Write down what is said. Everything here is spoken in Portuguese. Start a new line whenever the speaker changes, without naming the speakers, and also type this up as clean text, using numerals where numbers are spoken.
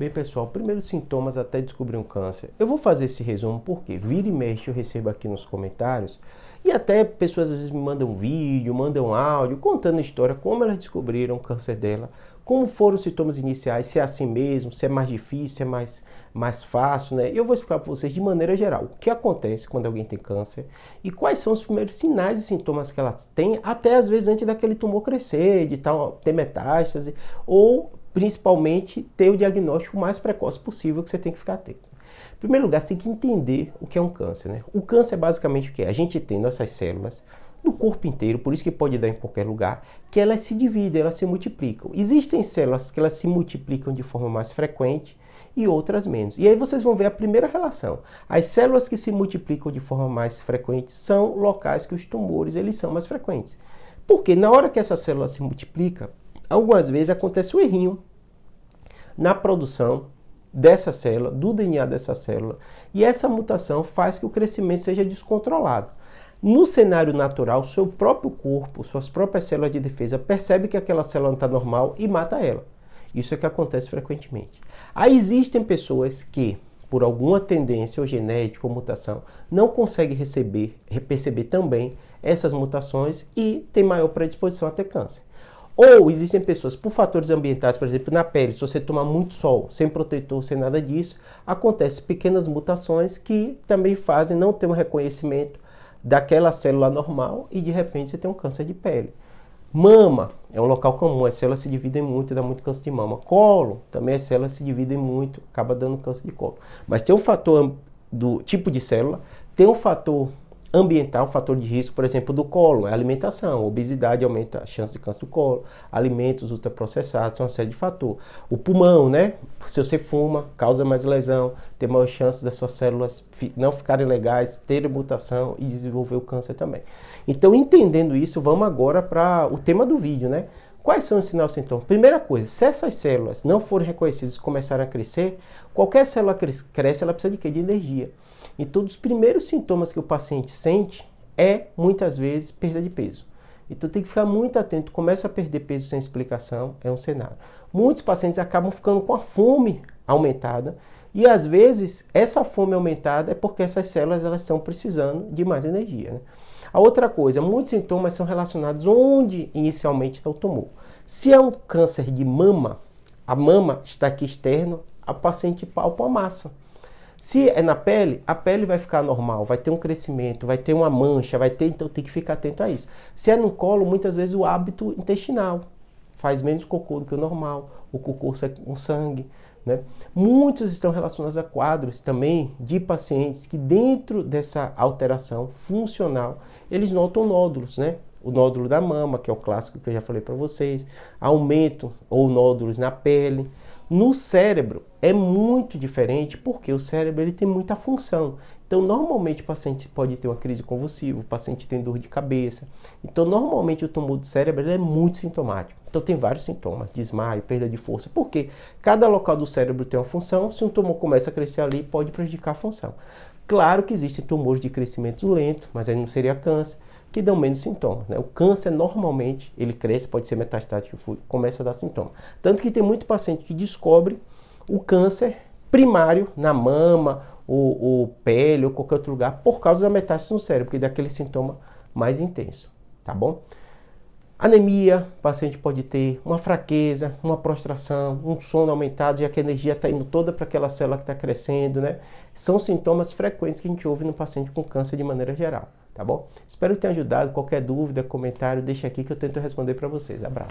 Bem, pessoal, primeiros sintomas até descobrir um câncer. Eu vou fazer esse resumo porque vira e mexe eu recebo aqui nos comentários e até pessoas às vezes me mandam vídeo, mandam áudio, contando a história, como elas descobriram o câncer dela, como foram os sintomas iniciais, se é assim mesmo, se é mais difícil, se é mais fácil, né? E eu vou explicar para vocês de maneira geral o que acontece quando alguém tem câncer e quais são os primeiros sinais e sintomas que elas têm, até às vezes antes daquele tumor crescer, de tal, ter metástase, ou principalmente ter o diagnóstico mais precoce possível que você tem que ficar atento. Em primeiro lugar, você tem que entender o que é um câncer, né? O câncer é basicamente o que é? A gente tem nossas células no corpo inteiro, por isso que pode dar em qualquer lugar, que elas se dividem, elas se multiplicam. Existem células que elas se multiplicam de forma mais frequente e outras menos. E aí vocês vão ver a primeira relação. As células que se multiplicam de forma mais frequente são locais que os tumores eles são mais frequentes. Porque na hora que essa célula se multiplica, algumas vezes acontece um errinho na produção dessa célula, do DNA dessa célula, e essa mutação faz que o crescimento seja descontrolado. No cenário natural, seu próprio corpo, suas próprias células de defesa percebem que aquela célula não está normal e mata ela. Isso é que acontece frequentemente. Aí existem pessoas que, por alguma tendência ou genética ou mutação, não conseguem perceber também essas mutações e têm maior predisposição a ter câncer. Ou existem pessoas, por fatores ambientais, por exemplo, na pele, se você tomar muito sol, sem protetor, sem nada disso, acontecem pequenas mutações que também fazem não ter um reconhecimento daquela célula normal e de repente você tem um câncer de pele. Mama é um local comum, as células se dividem muito e dá muito câncer de mama. Colo, também as células se dividem muito, acaba dando câncer de colo. Mas tem um fator do tipo de célula, tem um fator ambiental, fator de risco, por exemplo, do colo, é a alimentação. A obesidade aumenta a chance de câncer do colo, alimentos ultraprocessados, uma série de fatores. O pulmão, né? Se você fuma, causa mais lesão, tem maior chance das suas células não ficarem legais, terem mutação e desenvolver o câncer também. Então, entendendo isso, vamos agora para o tema do vídeo, né? Quais são os sinais e sintomas? Primeira coisa, se essas células não forem reconhecidas e começarem a crescer, qualquer célula cresce, ela precisa de quê? De energia. Então, os primeiros sintomas que o paciente sente é, muitas vezes, perda de peso. Então, tem que ficar muito atento. Começa a perder peso sem explicação, é um cenário. Muitos pacientes acabam ficando com a fome aumentada e, às vezes, essa fome aumentada é porque essas células elas estão precisando de mais energia, né? A outra coisa, muitos sintomas são relacionados onde inicialmente está o tumor. Se é um câncer de mama, a mama está aqui externo, a paciente palpa a massa. Se é na pele, a pele vai ficar normal, vai ter um crescimento, vai ter uma mancha, então tem que ficar atento a isso. Se é no colo, muitas vezes o hábito intestinal faz menos cocô do que o normal, o cocô sai com sangue, né? Muitos estão relacionados a quadros também de pacientes que dentro dessa alteração funcional, eles notam nódulos, né? O nódulo da mama, que é o clássico que eu já falei para vocês, aumento ou nódulos na pele. No cérebro é muito diferente porque o cérebro ele tem muita função. Então, normalmente o paciente pode ter uma crise convulsiva, o paciente tem dor de cabeça. Então, normalmente o tumor do cérebro ele é muito sintomático. Então, tem vários sintomas, desmaio, perda de força, porque cada local do cérebro tem uma função. Se um tumor começa a crescer ali, pode prejudicar a função. Claro que existem tumores de crescimento lento, mas aí não seria câncer, que dão menos sintomas, né? O câncer, normalmente, ele cresce, pode ser metastático, começa a dar sintoma. Tanto que tem muito paciente que descobre o câncer primário na mama, ou pele, ou qualquer outro lugar, por causa da metástase no cérebro, porque dá aquele sintoma mais intenso, tá bom? Anemia, o paciente pode ter uma fraqueza, uma prostração, um sono aumentado, já que a energia está indo toda para aquela célula que está crescendo, né? São sintomas frequentes que a gente ouve no paciente com câncer de maneira geral, tá bom? Espero que tenha ajudado. Qualquer dúvida, comentário, deixa aqui que eu tento responder para vocês. Abraço.